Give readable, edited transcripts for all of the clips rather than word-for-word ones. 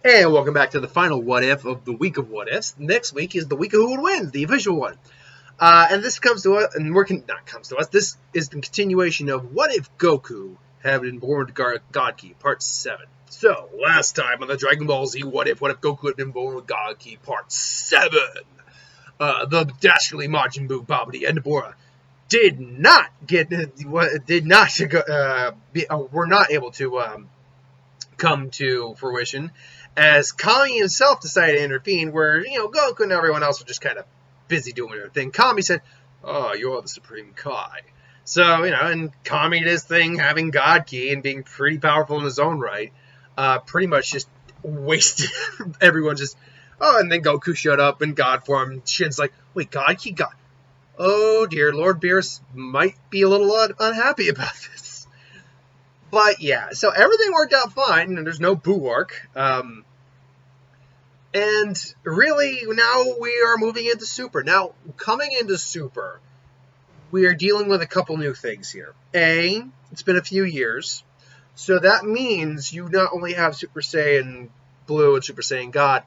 And welcome back to the final What If of the week of What Ifs. Next week is the week of who would win, the official one. And this comes to us, and not comes to us, this is the continuation of What If Goku had been born with God Ki, Part 7. So, last time on the Dragon Ball Z What If Goku had been born with God Ki, Part 7. The dastardly Majin Buu, Babidi, and Bora were not able to come to fruition, as Kami himself decided to intervene, where, Goku and everyone else were just kind of busy doing their thing. Kami said, "Oh, you're the Supreme Kai." So, and Kami did his thing, having God Ki and being pretty powerful in his own right, pretty much just wasted everyone just, and then Goku showed up in God form. Shin's like, "Wait, God Ki got..." Oh dear, Lord Beerus might be a little unhappy about this. But yeah, so everything worked out fine, and there's no Buu arc. And really, now we are moving into Super. Now, coming into Super, we are dealing with a couple new things here. A, it's been a few years, so that means you not only have Super Saiyan Blue and Super Saiyan God.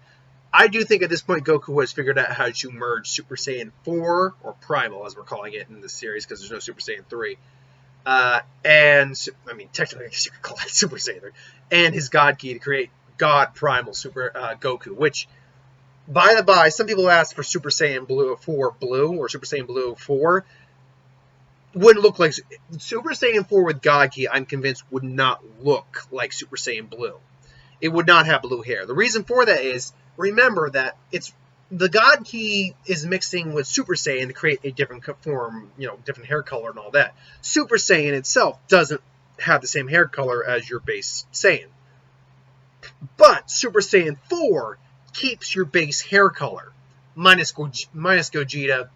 I do think at this point Goku has figured out how to merge Super Saiyan 4, or Primal as we're calling it in this series, because there's no Super Saiyan 3. Technically, I guess you could call it Super Saiyan 3, and his God Ki to create God Primal Super Goku, which, by the by, some people ask for Super Saiyan Blue 4 Blue, or Super Saiyan Blue 4. Wouldn't look like... Super Saiyan 4 with God Ki, I'm convinced, would not look like Super Saiyan Blue. It would not have blue hair. The reason for that is, remember that it's the God Ki is mixing with Super Saiyan to create a different form, different hair color and all that. Super Saiyan itself doesn't have the same hair color as your base Saiyan. But Super Saiyan 4 keeps your base hair color, minus Gogeta,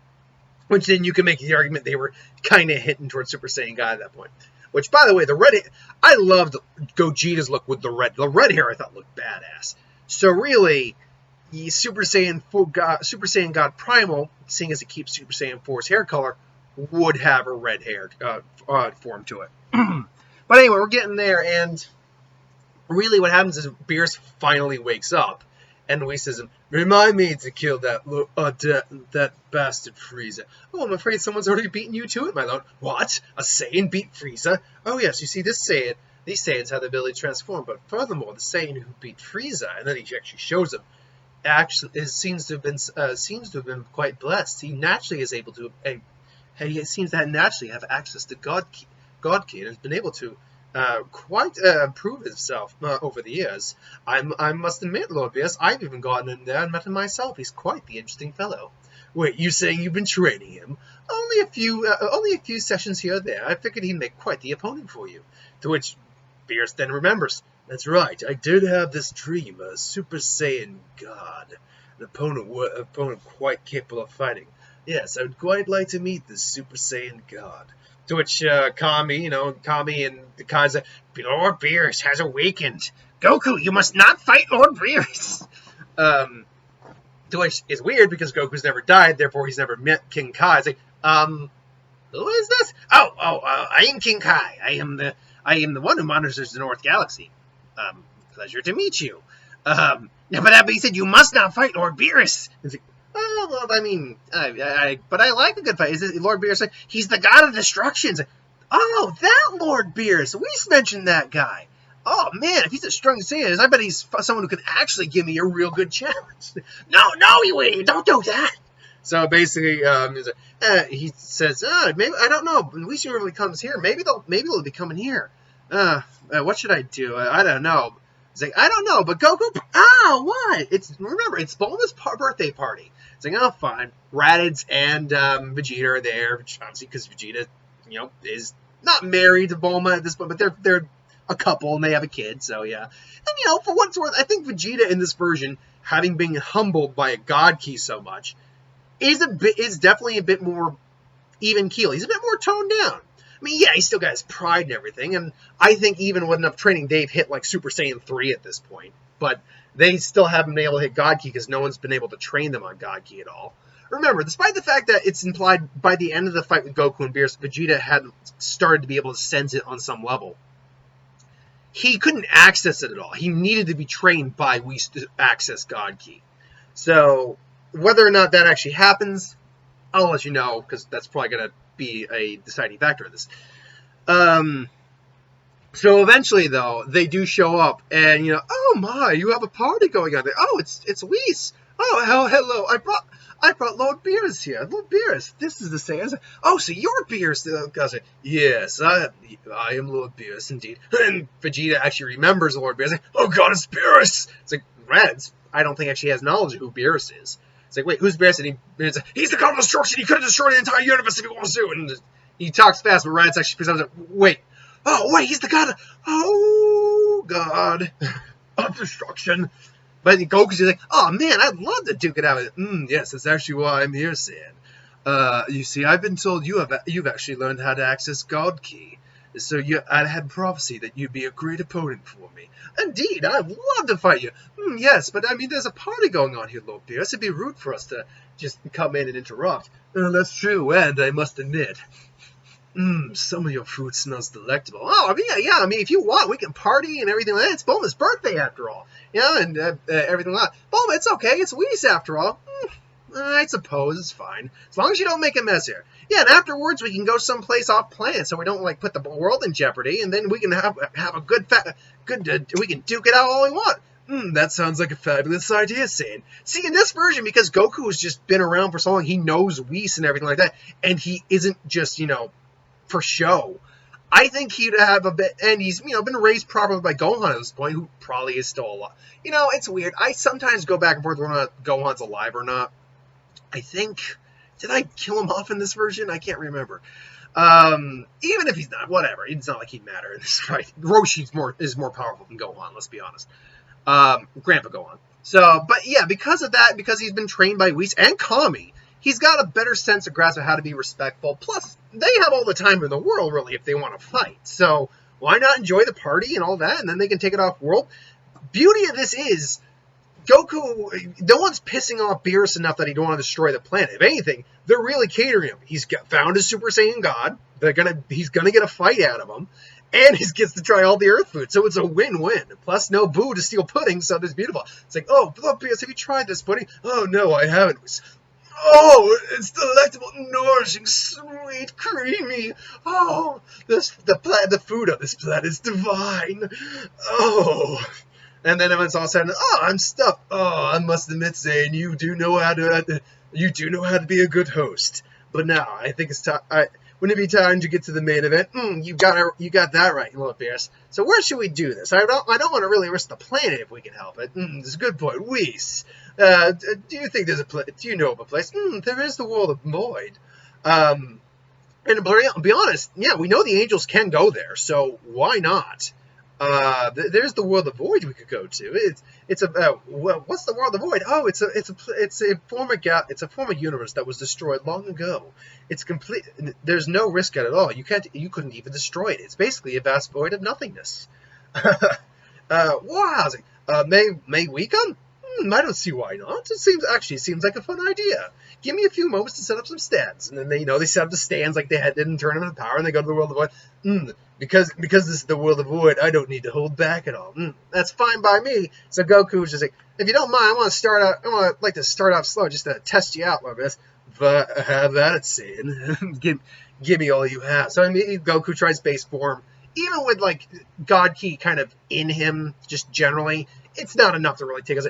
which then you can make the argument they were kind of hitting towards Super Saiyan God at that point. Which, by the way, I loved Gogeta's look with the red. The red hair I thought looked badass. So really, the Super Saiyan God Primal, seeing as it keeps Super Saiyan 4's hair color, would have a red hair form to it. But anyway, we're getting there, and really what happens is Beerus finally wakes up, and Whis says, "Remind me to kill that bastard Frieza." "Oh, I'm afraid someone's already beaten you to it, my lord." "What? A Saiyan beat Frieza?" "Oh yes, you see, these Saiyans have the ability to transform, but furthermore, the Saiyan who beat Frieza," and then he actually shows him, seems to have been quite blessed. He naturally is able to, he seems to naturally have access to God Ki, and has been able to quite prove himself over the years. I must admit, Lord Beerus, I've even gotten in there and met him myself. He's quite the interesting fellow." "Wait, you saying you've been training him?" Only a few sessions here or there. I figured he'd make quite the opponent for you." To which Beerus then remembers, "That's right, I did have this dream, a Super Saiyan God, an opponent quite capable of fighting. Yes, I would quite like to meet this Super Saiyan God." To which Kami and the Kai say, "Lord Beerus has awakened. Goku, you must not fight Lord Beerus." To which is weird because Goku's never died, therefore he's never met King Kai. It's like, who is this? I am King Kai. I am the one who monitors the North Galaxy. Pleasure to meet you. But that being said, you must not fight Lord Beerus. It's like, "Oh, well, but I like a good fight." Is it Lord Beerus? He's the god of destruction. Like, "Oh, that Lord Beerus. We mentioned that guy. Oh, man, if he's as strong as he is, I bet he's someone who can actually give me a real good challenge." No, you don't do that. So basically, he says, "Maybe, I don't know. At least he really comes here. Maybe they'll be coming here. What should I do? I don't know." It's like, "I don't know, but Goku." What? Remember, it's Bulma's birthday party. It's like, "Oh, fine." Raditz and Vegeta are there, obviously, because Vegeta, is not married to Bulma at this point, but they're a couple and they have a kid, so yeah. And for what it's worth, I think Vegeta in this version, having been humbled by a God Ki so much, is definitely a bit more even keel. He's a bit more toned down. I mean, yeah, he's still got his pride and everything, and I think even with enough training, they've hit like Super Saiyan 3 at this point. But they still haven't been able to hit God Ki because no one's been able to train them on God Ki at all. Remember, despite the fact that it's implied by the end of the fight with Goku and Beerus, Vegeta had started to be able to sense it on some level, he couldn't access it at all. He needed to be trained by Whis to access God Ki. So whether or not that actually happens, I'll let you know, because that's probably going to be a deciding factor of this. So eventually, though, they do show up, and oh my, you have a party going on there. Oh, it's Whis. Oh, hello. I brought Lord Beerus here. Lord Beerus, this is the same. Oh, so you're Beerus. I said, yes, I am Lord Beerus, indeed. And Vegeta actually remembers Lord Beerus. Like, oh god, it's Beerus. It's like, Reds, I don't think actually has knowledge of who Beerus is. It's like, wait, who's Beerus? And he's the god of destruction. He could have destroyed the entire universe if he wants to. And he talks fast, but Reds actually presents it. Wait, he's the god of destruction. But Goku's like, oh man, I'd love to duke it out. Yes, that's actually why I'm here, Saiyan. You see, I've been told you've actually learned how to access God Ki. So I had prophecy that you'd be a great opponent for me. Indeed, I'd love to fight you. Yes, but I mean, there's a party going on here, Lord Beerus. It'd be rude for us to just come in and interrupt. That's true, and I must admit, some of your food smells delectable. Oh, I mean, yeah, I mean, if you want, we can party and everything like that. It's Bulma's birthday, after all. And everything like that. Bulma, it's okay. It's Whis, after all. I suppose it's fine. As long as you don't make a mess here. Yeah, and afterwards we can go someplace off plan so we don't, put the world in jeopardy, and then we can have a we can duke it out all we want. That sounds like a fabulous idea, Saiyan. See, in this version, because Goku has just been around for so long, he knows Whis and everything like that, and he isn't just, for show. I think he'd have a bit, and he's, been raised properly by Gohan at this point, who probably is still alive. It's weird. I sometimes go back and forth whether or not Gohan's alive or not. I think, did I kill him off in this version? I can't remember. Even if he's not, whatever. It's not like he'd matter in this fight. Roshi is more powerful than Gohan, let's be honest. Grandpa Gohan. So, but yeah, because of that, because he's been trained by Whis and Kami, he's got a better sense of grasp of how to be respectful. Plus, they have all the time in the world, really, if they want to fight. So, why not enjoy the party and all that, and then they can take it off world? Beauty of this is, Goku, no one's pissing off Beerus enough that he don't want to destroy the planet. If anything, they're really catering him. He's found his Super Saiyan God. He's gonna get a fight out of him, and he gets to try all the Earth food. So it's a win-win. Plus, no Boo to steal pudding, so it's beautiful. It's like, oh, Beerus, have you tried this pudding? Oh no, I haven't. Oh, it's delectable, nourishing, sweet, creamy. Oh, the food on this planet is divine. Oh. And then when it's all said, I'm stuffed. Oh, I must admit, Zane, you do know how to be a good host. But now, I think it's time. Wouldn't it be time to get to the main event? You got that right, Lord Beerus. So where should we do this? I don't want to really risk the planet if we can help it. That's a good point, Whis. Do you think there's do you know of a place? There is the World of Void. And to be honest, yeah, we know the angels can go there, so why not? There's the World of Void we could go to. What's the World of Void? Oh, it's a former universe that was destroyed long ago. It's complete. There's no risk at all. You couldn't even destroy it. It's basically a vast void of nothingness. Wow. May we come? I don't see why not. It seems like a fun idea. Give me a few moments to set up some stands. And then they set up the stands like they did in Tournament of Power, and they go to the World of Void. Because this is the World of Void, I don't need to hold back at all. That's fine by me. So Goku's just like, if you don't mind, I want to start off slow just to test you out, my best. But have that at Saiyan. give me all you have. So Goku tries base form. Even with God Ki kind of in him, just generally, it's not enough to really take us.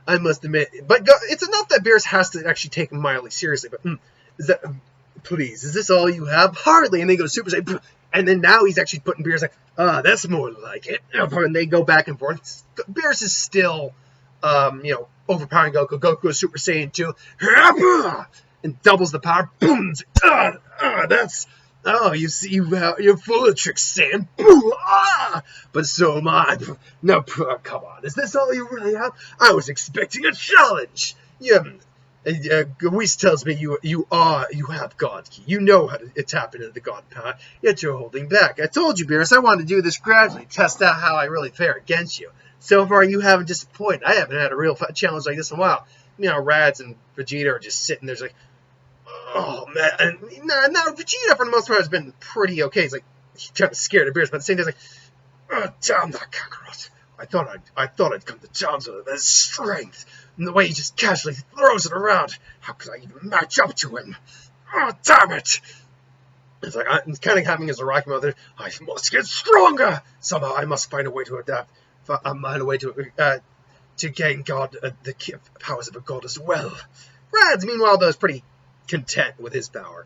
I must admit, but it's enough that Beerus has to actually take him mildly seriously. But please, is this all you have? Hardly. And they go Super Saiyan, and then now he's actually putting Beerus that's more like it. And they go back and forth. Beerus is still, overpowering Goku. Goku is Super Saiyan 2, and doubles the power. Boom! That's. Oh, you see, you're full of tricks, Sam. But so am I. No, come on. Is this all you really have? I was expecting a challenge. Whis tells me you have God Ki. You know how to tap into the God power, yet you're holding back. I told you, Beerus, I wanted to do this gradually, test out how I really fare against you. So far, you haven't disappointed. I haven't had a real challenge like this in a while. Rads and Vegeta are just sitting there like, oh, man. And now Vegeta, for the most part, has been pretty okay. He's kind of scared of Beerus, but at the same time, he's like, Damn that Kakarot. I thought I'd come to terms with his strength, and the way he just casually throws it around. How could I even match up to him? Oh, damn it! It's like I'm kind of having his Iraqi mother. I must get stronger. Somehow I must find a way to adapt. Find a way to gain the powers of a god as well. Rad's meanwhile though is pretty content with his power.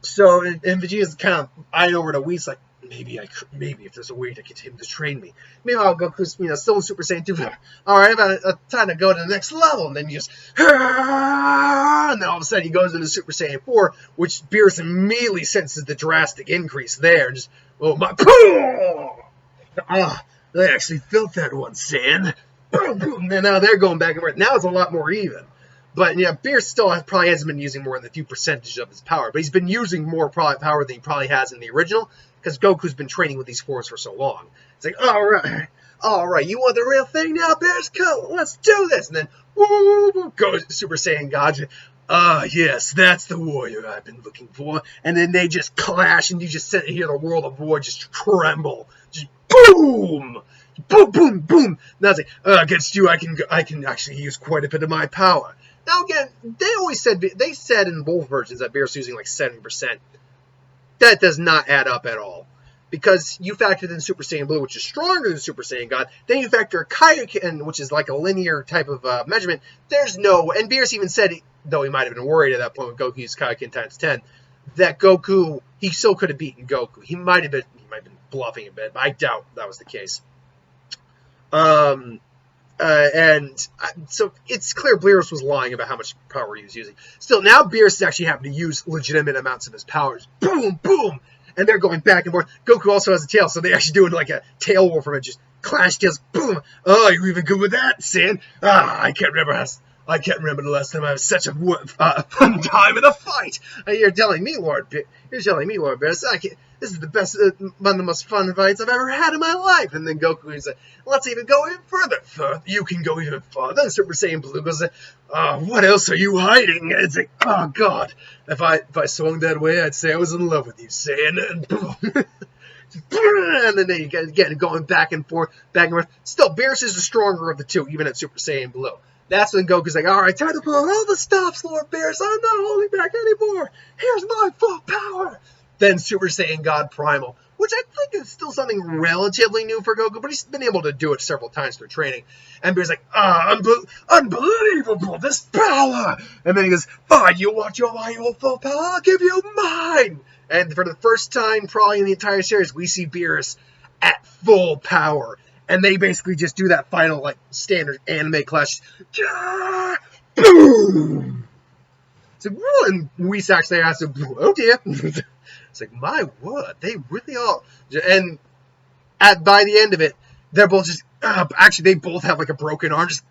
So and Vegeta's kind of eyeing over to Whis like, maybe if there's a way to get him to train me. Meanwhile, Goku's still in Super Saiyan 2. All right, about time to go to the next level. And then you just, and then all of a sudden he goes into Super Saiyan 4, which Beerus immediately senses the drastic increase there. Just, oh my, they actually felt that one, Saiyan. And now they're going back and forth. Now it's a lot more even. But yeah, Beerus still probably hasn't been using more than a few percentages of his power. But he's been using more power than he probably has in the original, because Goku's been training with these forms for so long. It's like, all right, you want the real thing now, Beerus? Come, let's do this. And then, woo, goes Super Saiyan God. Yes, that's the warrior I've been looking for. And then they just clash, and you just hear the world of war just tremble. Just boom! Boom, boom, boom. Now it's like, against you, I can actually use quite a bit of my power. Now again, they said in both versions that Beerus using like 70%. That does not add up at all. Because you factored in Super Saiyan Blue, which is stronger than Super Saiyan God. Then you factor Kaioken, which is like a linear type of measurement. There's no, and Beerus even said, though he might have been worried at that point with Goku used Kaioken times 10, that Goku, he still could have beaten Goku. He might have been bluffing a bit, but I doubt that was the case. So it's clear Beerus was lying about how much power he was using. Still, now Beerus is actually having to use legitimate amounts of his powers. Boom, boom! And they're going back and forth. Goku also has a tail, so they're actually doing like a tail war from it. Just clash tails, boom! Oh, you even good with that, Sin? I can't remember the last time I was such a fun time in a fight. You're telling me, Lord Beerus, this is the best, one of the most fun fights I've ever had in my life. And then Goku is like, let's even go even further. You can go even farther. And Super Saiyan Blue goes, what else are you hiding? And it's like, oh God, if I swung that way, I'd say I was in love with you, Saiyan. And boom. And then you get going back and forth. Still, Beerus is the stronger of the two, even at Super Saiyan Blue. That's when Goku's like, all right, time to pull out all the stops, Lord Beerus. I'm not holding back anymore. Here's my full power. Then Super Saiyan God Primal, which I think is still something relatively new for Goku, but he's been able to do it several times through training. And Beerus like, unbelievable, this power. And then he goes, fine, you want your full power? I'll give you mine. And for the first time probably in the entire series, we see Beerus at full power. And they basically just do that final, like, standard anime clash. Boom! It's like, and Whis actually has to, oh dear. It's like, my word, they really are. And by the end of it, they're both just, actually, they both have, like, a broken arm. Just,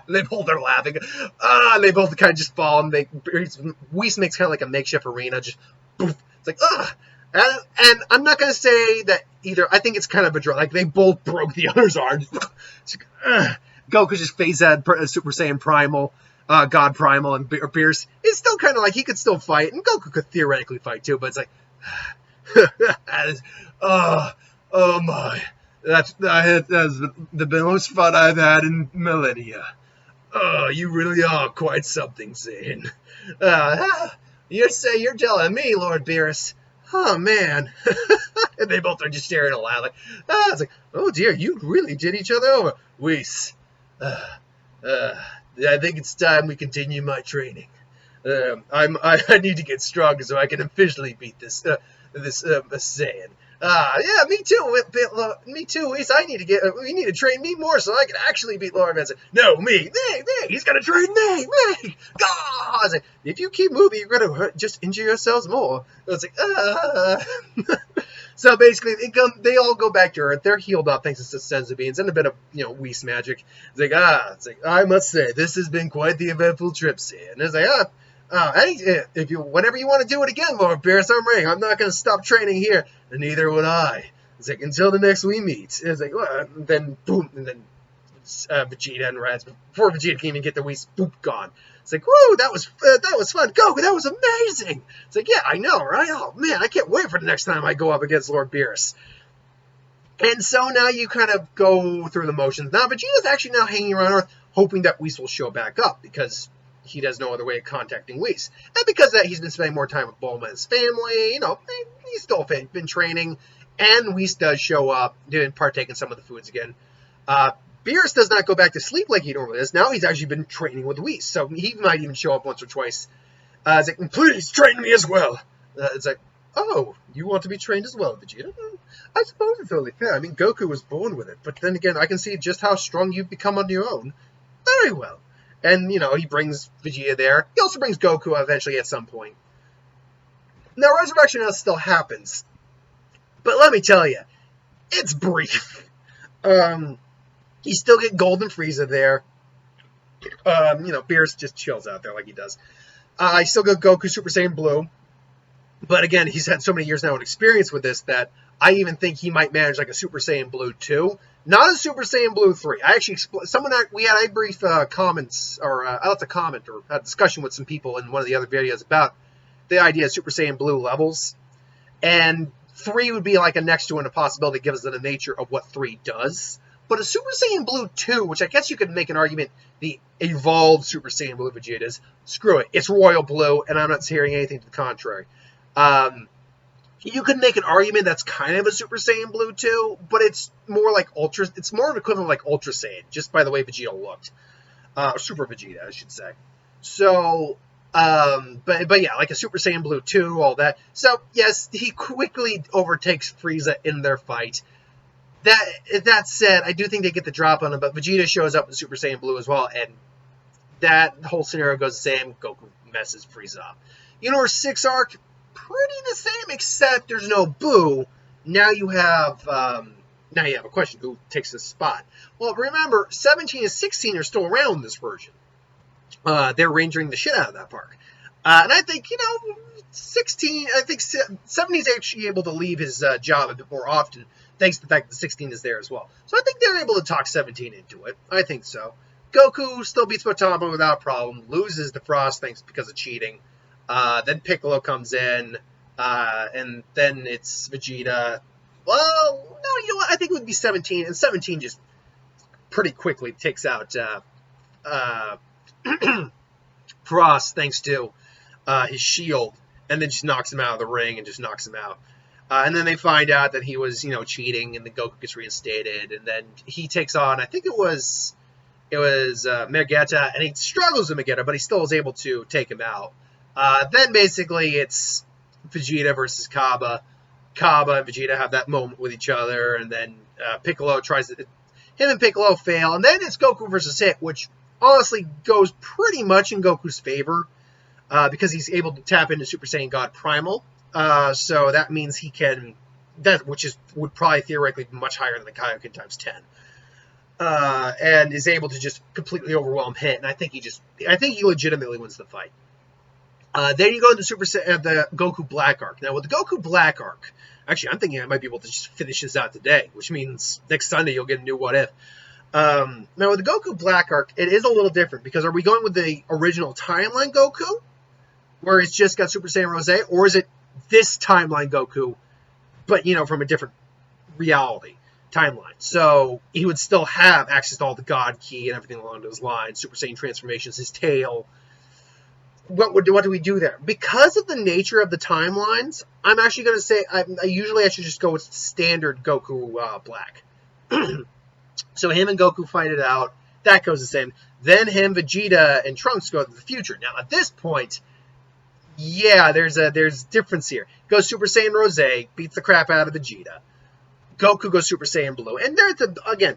they both are laughing. And they both kind of just fall. And Whis makes kind of like a makeshift arena. Just, poof. It's like, And I'm not going to say that either. I think it's kind of a draw. Like, they both broke the other's arm. Goku just phased out Super Saiyan Primal, God Primal, and Beerus. It's still kind of like he could still fight, and Goku could theoretically fight too, but it's like, oh my. That's the most fun I've had in millennia. Oh, you really are quite something, Saiyan. You're telling me, Lord Beerus. Oh, man. And they both are just staring aloud like, it's like, oh, dear, you really did each other over. Whis, I think it's time we continue my training. I need to get stronger so I can officially beat this Saiyan. Yeah, me too. Me too, Whis. We need to train me more so I can actually beat Lord Manson. No, me. He's gonna train me. God. Like, if you keep moving, you're gonna just injure yourselves more. It's like, So basically, they all go back to Earth. They're healed up thanks to senzu beans and a bit of Whis magic. It's like I must say this has been quite the eventful trip, Saiyan. And it's like whenever you want to do it again, Lord Beerus, I'm ready. I'm not going to stop training here, and neither would I. It's like, until the next we meet. It's like, then boom, and then Vegeta and Reds before Vegeta can even get the Whis. Boop, gone. It's like, whoa, that was fun. Goku, that was amazing. It's like, yeah, I know, right? Oh man, I can't wait for the next time I go up against Lord Beerus. And so now you kind of go through the motions. Now Vegeta's actually now hanging around Earth, hoping that Whis will show back up because he has no other way of contacting Whis. And because of that, he's been spending more time with Bulma and his family. You know, he's still been training. And Whis does show up, didn't partake in some of the foods again. Beerus does not go back to sleep like he normally does. Now he's actually been training with Whis, so he might even show up once or twice. It's like, please train me as well. It's like, oh, you want to be trained as well, Vegeta? I suppose it's only fair. I mean, Goku was born with it, but then again, I can see just how strong you've become on your own. Very well. And, you know, he brings Vegeta there. He also brings Goku eventually at some point. Now, Resurrection still happens. But let me tell you, it's brief. You still get Golden Frieza there. You know, Beerus just chills out there like he does. I still get Goku Super Saiyan Blue. But again, he's had so many years now of experience with this that I even think he might manage like a Super Saiyan Blue 2. Not a Super Saiyan Blue 3. I actually, we had a brief comments, or I left a comment or a discussion with some people in one of the other videos about the idea of Super Saiyan Blue levels. And 3 would be like a next to and a possibility that gives it the nature of what 3 does. But a Super Saiyan Blue 2, which I guess you could make an argument the evolved Super Saiyan Blue Vegeta is, screw it. It's Royal Blue, and I'm not hearing anything to the contrary. You could make an argument that's kind of a Super Saiyan Blue 2, but it's more like Ultra. It's more of an equivalent like Ultra Saiyan, just by the way Vegeta looked. Super Vegeta, I should say. So, but yeah, like a Super Saiyan Blue 2, all that. So, yes, he quickly overtakes Frieza in their fight. That said, I do think they get the drop on him, but Vegeta shows up in Super Saiyan Blue as well, and that whole scenario goes the same. Goku messes Frieza up. Universe 6 arc, pretty the same, except there's no Boo. Now you have a question: who takes this spot? Well, remember, 17 and 16 are still around in this version. They're rangering the shit out of that park, and I think 16. I think 17 is actually able to leave his job a bit more often, thanks to the fact that 16 is there as well. So I think they're able to talk 17 into it. I think so. Goku still beats Potama without a problem, loses the Frost because of cheating. Then Piccolo comes in, and then it's Vegeta. Well, no, you know what? I think it would be 17, and 17 just pretty quickly takes out Frost thanks to his shield, and then just knocks him out of the ring and just knocks him out. And then they find out that he was, cheating, and then Goku gets reinstated, and then he takes on, I think it was Megetta, and he struggles with Megetta, but he still is able to take him out. Then basically it's Vegeta versus Kaba. Kaba and Vegeta have that moment with each other, and then Piccolo him and Piccolo fail, and then it's Goku versus Hit, which honestly goes pretty much in Goku's favor, because he's able to tap into Super Saiyan God Primal. So that means he can, would probably theoretically be much higher than the Kaioken times 10. And is able to just completely overwhelm Hit, and I think he legitimately wins the fight. Then you go into the Goku Black Arc. Now with the Goku Black Arc, actually I'm thinking I might be able to just finish this out today, which means next Sunday you'll get a new What If. Now with the Goku Black Arc, it is a little different, because are we going with the original timeline Goku, where it's just got Super Saiyan Rose, or is it this timeline Goku, but from a different reality timeline? So he would still have access to all the God Ki and everything along those lines, Super Saiyan transformations, his tail. What do we do there? Because of the nature of the timelines, I'm actually going to say I should just go with standard Goku Black. So him and Goku fight it out. That goes the same. Then him, Vegeta, and Trunks go to the future. Now at this point, yeah, there's difference here. Goes Super Saiyan Rose, beats the crap out of Vegeta. Goku goes Super Saiyan Blue, and there's again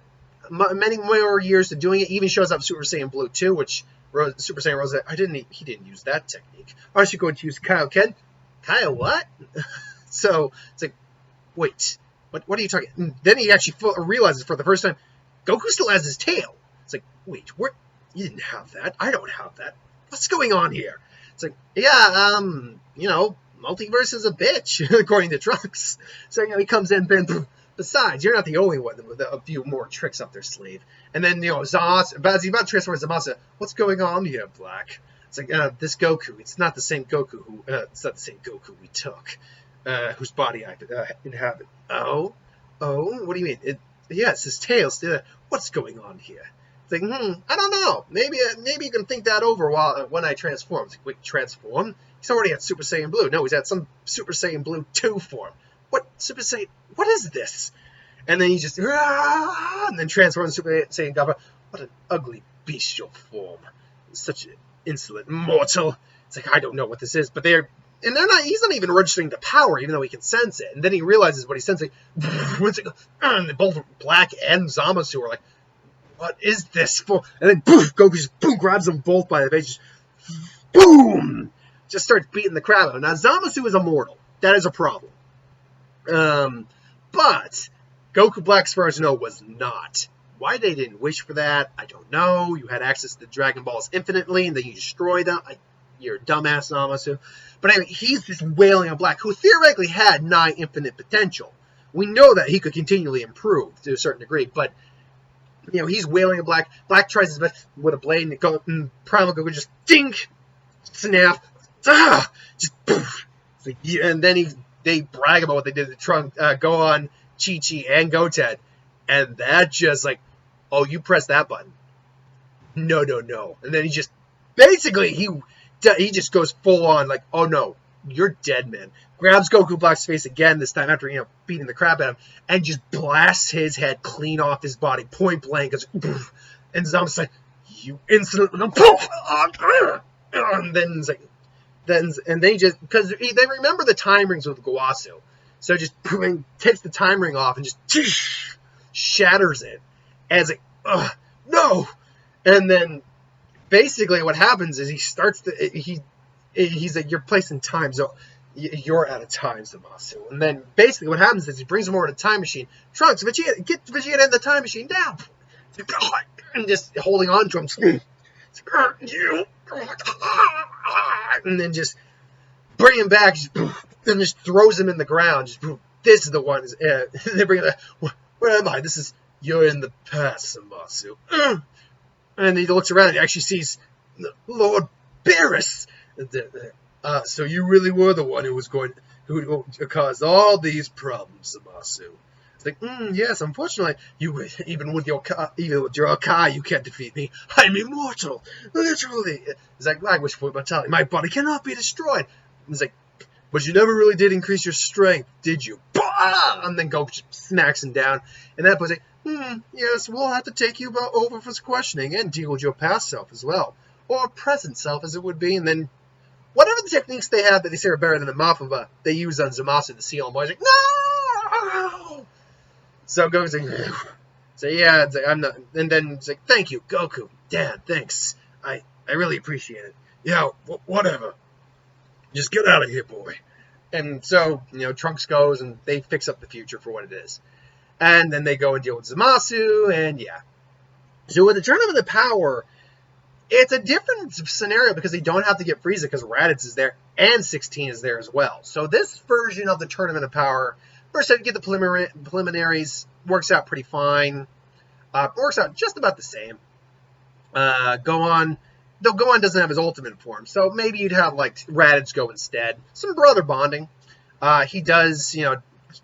many more years to doing it. Even shows up Super Saiyan Blue 2, which Super Saiyan Rose, he didn't use that technique. I should go to use Kaioken. Kaio what? So it's like, wait, what are you talking? And then he actually realizes for the first time, Goku still has his tail. It's like, wait, you didn't have that. I don't have that. What's going on here? It's like, yeah, multiverse is a bitch, according to Trunks. So he comes in, Besides, you're not the only one with a few more tricks up their sleeve. And then, Zamasu, as he's about to transform Zamasu, what's going on here, Black? It's like, this Goku, it's not the same Goku we took, whose body I inhabit. Oh, what do you mean? Yes, his tail still. What's going on here? It's like, I don't know. Maybe you can think that over when I transform. It's like, wait, transform? He's already at Super Saiyan Blue. No, he's at some Super Saiyan Blue 2 form. What Super Saiyan? What is this? And then he just and then transforms Super Saiyan Gabba. What an ugly bestial form! Such an insolent mortal. It's like, I don't know what this is, but they're not. He's not even registering the power, even though he can sense it. And then he realizes what he's sensing. And both Black and Zamasu are like, what is this for? And then Goku just grabs them both by the face, just starts beating the crap out. Now Zamasu is immortal. That is a problem. But Goku Black, as far as you know, was not. Why they didn't wish for that, I don't know. You had access to the Dragon Balls infinitely, and then you destroy them. You're a dumbass, Zamasu. But anyway, he's this wailing on Black, who theoretically had nigh infinite potential. We know that he could continually improve to a certain degree, but he's wailing at Black. Black tries his best with a blade, and Primal Goku just dink, snap, just poof. And then they brag about what they did to Trunk, Gohan, Chi-Chi, and Goten, and that just like, oh, you press that button. No. And then he just, basically, he just goes full on like, oh no, you're dead, man. Grabs Goku Black's face again, this time after, beating the crap out of him, and just blasts his head clean off his body, point blank. And Zama's like, you insolent, and then it's like, and they just, because they remember the time rings with Gowasu, so just takes the time ring off and just shatters it, and it's like, no, and then basically what happens is he starts he's like, you're placed in time, so you're out of time, Zamasu. And then basically what happens is he brings him over to the time machine. Trunks, Vegeta, get Vegeta in the time machine now, and just holding on to him. And then just bring him back, and just throws him in the ground. This is the one. They bring him back. Where am I? You're in the past, Zamasu. And he looks around and he actually sees Lord Beerus. So you really were the one who caused all these problems, Zamasu. It's like, yes, unfortunately, even with your Kai, you can't defeat me. I'm immortal, literally. It's like, language for mortality. My body cannot be destroyed. It's like, but you never really did increase your strength, did you? And then Goku just smacks him down. And that boy's like, yes, we'll have to take you over for questioning and deal with your past self as well. Or present self, as it would be. And then whatever the techniques they have that they say are better than the Mafaba, they use on Zamasu to seal him. Boys like, no! So Goku's like, so yeah, it's like, I'm not. And then it's like, thank you, Goku. Dad, thanks. I really appreciate it. Yeah, whatever. Just get out of here, boy. And so, Trunks goes and they fix up the future for what it is. And then they go and deal with Zamasu, and yeah. So with the Tournament of Power, it's a different scenario because they don't have to get Frieza because Raditz is there and 16 is there as well. So this version of the Tournament of Power, first I get the preliminaries, works out pretty fine. Works out just about the same. Gohan doesn't have his ultimate form, so maybe you'd have like Raditz go instead. Some brother bonding. He does,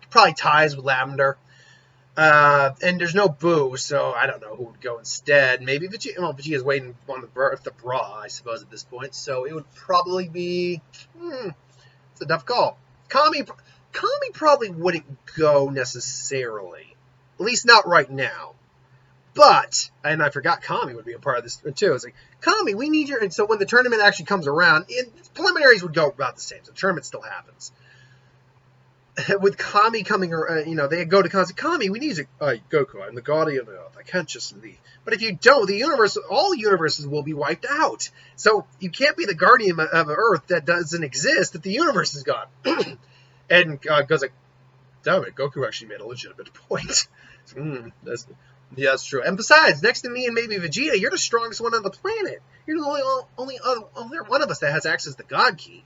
probably ties with Lavender. And there's no Boo, so I don't know who would go instead. Maybe Vegeta. Well, Vegeta's waiting on the bra, I suppose, at this point. So it would probably be. It's a tough call. Kami probably wouldn't go necessarily, at least not right now. But, and I forgot Kami would be a part of this too. It's like, Kami, we need your. And so when the tournament actually comes around, preliminaries would go about the same. So the tournament still happens. With Kami coming, they go to Kami, we need you. Goku, I'm the guardian of Earth. I can't just leave. But if you don't, all universes will be wiped out. So you can't be the guardian of Earth that doesn't exist if the universe is gone. And goes like, damn it, Goku actually made a legitimate point. That's true. And besides, next to me and maybe Vegeta, you're the strongest one on the planet. You're the only other one of us that has access to God Ki.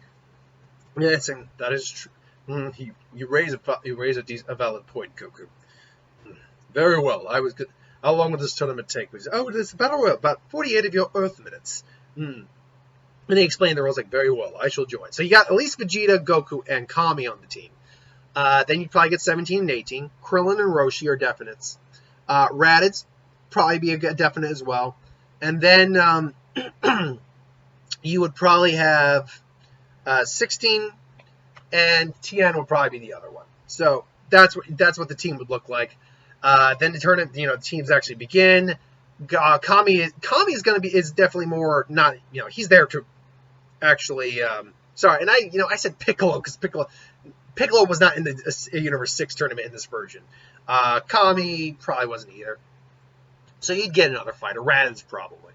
Yeah, that is true. You raise a valid point, Goku. Very well. I was good. How long will this tournament take? Oh, it's about 48 of your Earth minutes. And they explained the rules like, very well, I shall join. So you got at least Vegeta, Goku, and Kami on the team. Then you probably get 17 and 18. Krillin and Roshi are definites. Raditz probably be a definite as well. And then you would probably have 16, and Tien will probably be the other one. So that's what the team would look like. Then the tournament, teams actually begin. Kami is definitely more not, he's there to actually. Sorry, and I said Piccolo because Piccolo was not in the Universe 6 tournament in this version. Kami probably wasn't either. So you'd get another fighter. Raditz probably.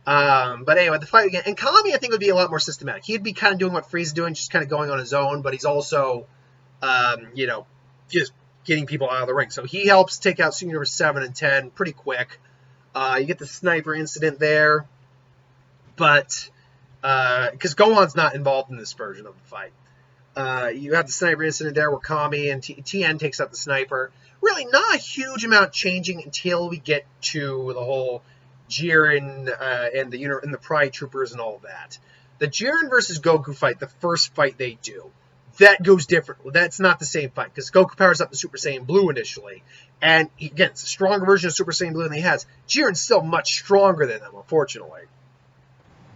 But anyway, the fight again. And Kami, I think, would be a lot more systematic. He'd be kind of doing what Frieza's doing, just kind of going on his own, but he's also, just getting people out of the ring. So he helps take out Universe 7 and 10 pretty quick. You get the sniper incident there. But, because Gohan's not involved in this version of the fight. You have the sniper incident there where Kami and Tien takes out the sniper. Really not a huge amount changing until we get to the whole Jiren and the Pride Troopers and all of that. The Jiren versus Goku fight, the first fight they do, that goes different. That's not the same fight because Goku powers up the Super Saiyan Blue initially, and again, it's a stronger version of Super Saiyan Blue than he has. Jiren's still much stronger than them, unfortunately.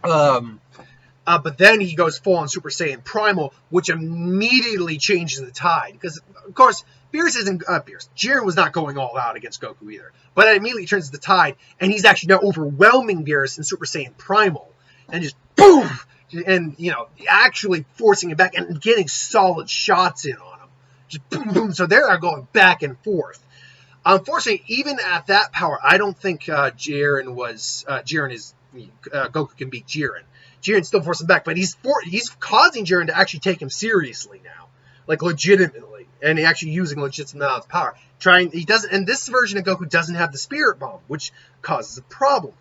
But then he goes full on Super Saiyan Primal, which immediately changes the tide. Because, of course, Jiren was not going all out against Goku either. But it immediately turns the tide, and he's actually now overwhelming Beerus in Super Saiyan Primal. And just boom! And, actually forcing it back and getting solid shots in on him. Just boom, boom. So they're going back and forth. Unfortunately, even at that power, I don't think Goku can beat Jiren. Jiren's still forcing back, but he's causing Jiren to actually take him seriously now, like legitimately, and actually using legitimate amounts of power. And this version of Goku doesn't have the Spirit Bomb, which causes a problem.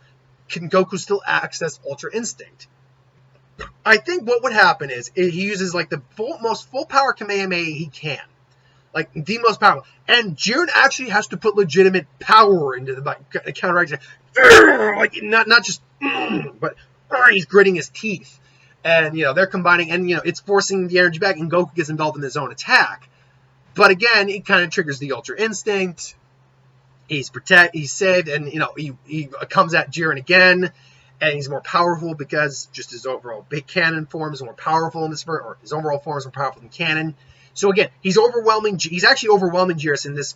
Can Goku still access Ultra Instinct? I think what would happen is he uses like the most full power Kamehameha he can, like the most powerful, and Jiren actually has to put legitimate power into the counteract, like not just, but. He's gritting his teeth, and they're combining, and it's forcing the energy back, and Goku gets involved in his own attack. But again, it kind of triggers the Ultra Instinct. He's saved, and he comes at Jiren again, and he's more powerful because just his overall big cannon form is more powerful in this, or his overall form is more powerful than cannon. So again, he's actually overwhelming Jiren in this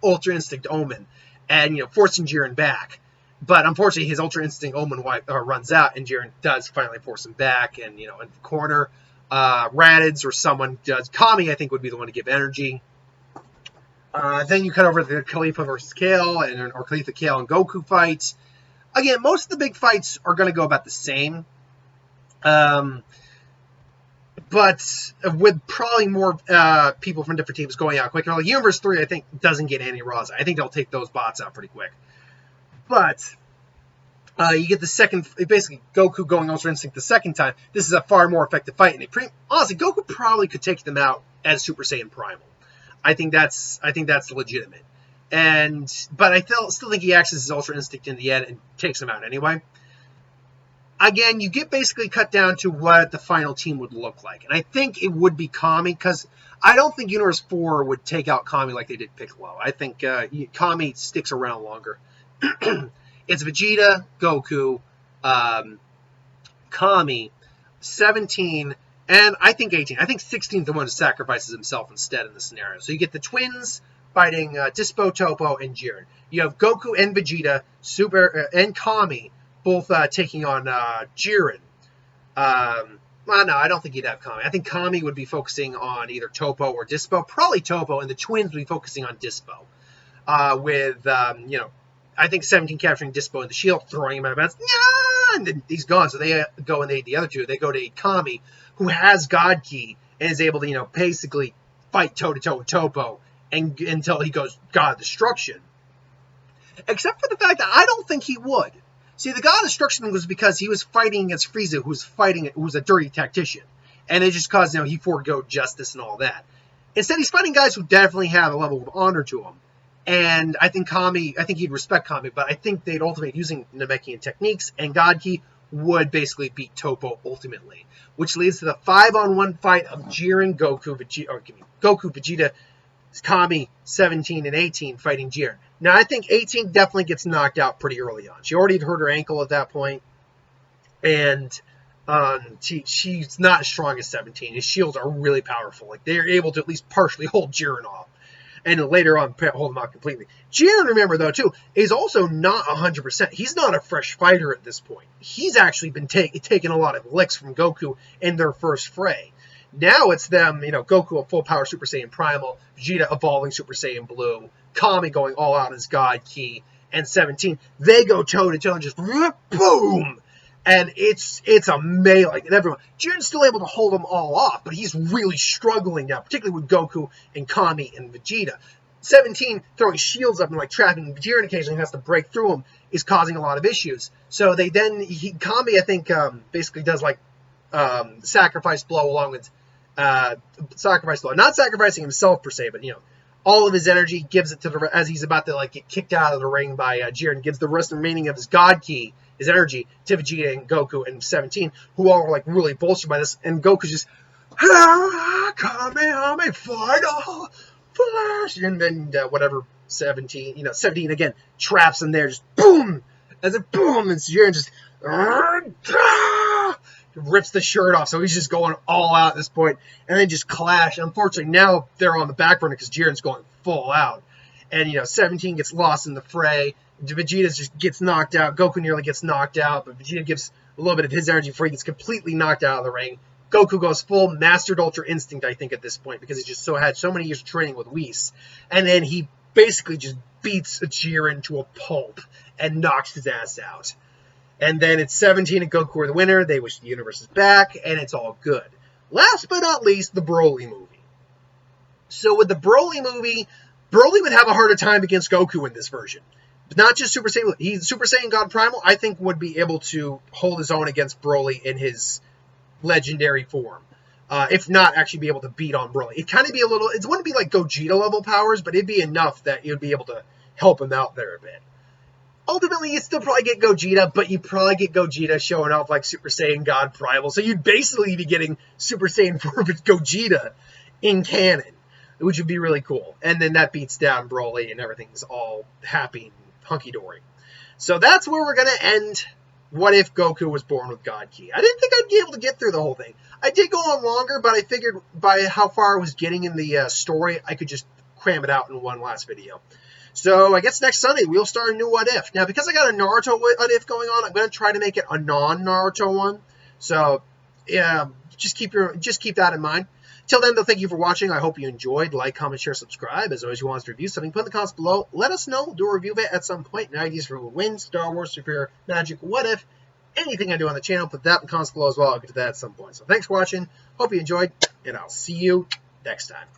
Ultra Instinct Omen, and forcing Jiren back. But unfortunately, his Ultra Instinct Omen runs out, and Jiren does finally force him back, and in the corner, Raditz or someone does. Kami, I think, would be the one to give energy. Then you cut over to the Khalifa versus Kale, or Khalifa, Kale, and Goku fights. Again, most of the big fights are going to go about the same, but with probably more people from different teams going out quicker. Like Universe 3, I think, doesn't get any Raws. I think they'll take those bots out pretty quick. But you get the second, basically Goku going Ultra Instinct the second time. This is a far more effective fight, and honestly, Goku probably could take them out as Super Saiyan Primal. I think that's legitimate, but I still think he accesses Ultra Instinct in the end and takes them out anyway. Again, you get basically cut down to what the final team would look like, and I think it would be Kami because I don't think Universe 4 would take out Kami like they did Piccolo. I think Kami sticks around longer. It's Vegeta, Goku, Kami, 17, and I think 18. I think 16 is the one who sacrifices himself instead in the scenario. So you get the twins fighting Dispo, Topo, and Jiren. You have Goku and Vegeta, and Kami both taking on Jiren. Well, no, I don't think you'd have Kami. I think Kami would be focusing on either Topo or Dispo. Probably Topo, and the twins would be focusing on Dispo. I think 17 capturing Dispo in the shield, throwing him out of bounds, and then he's gone. So they go and the other two. They go to Kami, who has God Ki and is able to basically fight toe to toe with Topo until he goes God of Destruction. Except for the fact that I don't think he would. See, the God of Destruction was because he was fighting against Frieza, who was a dirty tactician, and it just caused he forego justice and all that. Instead, he's fighting guys who definitely have a level of honor to him. And I think he'd respect Kami, but I think they'd ultimately using Namekian techniques, and God Ki would basically beat Toppo ultimately, which leads to the 5-on-1 fight of Jiren, Goku, Vegeta, Kami, 17 and 18 fighting Jaren. Now, I think 18 definitely gets knocked out pretty early on. She already had hurt her ankle at that point, and she's not as strong as 17. His shields are really powerful. Like, they're able to at least partially hold Jaren off, and later on hold him out completely. Jaren, remember, though, too, is also not 100%. He's not a fresh fighter at this point. He's actually been taking a lot of licks from Goku in their first fray. Now it's them, Goku a full power Super Saiyan Primal, Vegeta evolving Super Saiyan Blue, Kami going all out as God Ki, and 17. They go toe to toe and just boom! And it's a melee. And everyone, Jiren's still able to hold them all off, but he's really struggling now, particularly with Goku and Kami and Vegeta. 17 throwing shields up and trapping Jiren occasionally has to break through them is causing a lot of issues. So Kami, I think, basically does sacrifice blow along with sacrifice blow, not sacrificing himself per se, but all of his energy, gives it to as he's about to get kicked out of the ring by Jiren, gives the rest remaining of his God Ki, his energy, to Vegeta and Goku and 17, who all are really bolstered by this, and Goku's just Kamehameha final flash, and then 17 again traps him there, just boom, as a boom, and Jiren just rips the shirt off, so he's just going all out at this point, and then just clash. Unfortunately, now they're on the back burner because Jiren's going full out, and 17 gets lost in the fray. Vegeta just gets knocked out. Goku nearly gets knocked out, but Vegeta gives a little bit of his energy before he gets completely knocked out of the ring. Goku goes full Mastered Ultra Instinct, I think, at this point, because he just had so many years of training with Whis, and then he basically just beats Jiren to a pulp and knocks his ass out. And then it's 17 and Goku are the winner. They wish the universe is back, and it's all good. Last but not least, the Broly movie. So with the Broly movie, Broly would have a harder time against Goku in this version. But not just Super Saiyan. Super Saiyan God Primal, I think, would be able to hold his own against Broly in his legendary form. If not, actually be able to beat on Broly. It'd kind of be it wouldn't be like Gogeta level powers, but it'd be enough that you'd be able to help him out there a bit. Ultimately, you'd still probably get Gogeta, but you'd probably get Gogeta showing off like Super Saiyan God Primal. So you'd basically be getting Super Saiyan 4 with Gogeta in canon, which would be really cool. And then that beats down Broly and everything's all happy and hunky-dory. So that's where we're going to end What If Goku Was Born with God Ki. I didn't think I'd be able to get through the whole thing. I did go on longer, but I figured by how far I was getting in the story, I could just cram it out in one last video. So I guess next Sunday we'll start a new What If. Now, because I got a Naruto What If going on, I'm going to try to make it a non-Naruto one. So yeah, just keep that in mind. Till then, though, thank you for watching. I hope you enjoyed. Like, comment, share, subscribe. As always, you want us to review something, put in the comments below. Let us know. We'll do a review of it at some point. And ideas for who would win, Star Wars, Super Magic, What If, anything I do on the channel, put that in the comments below as well. I'll get to that at some point. So thanks for watching. Hope you enjoyed, and I'll see you next time.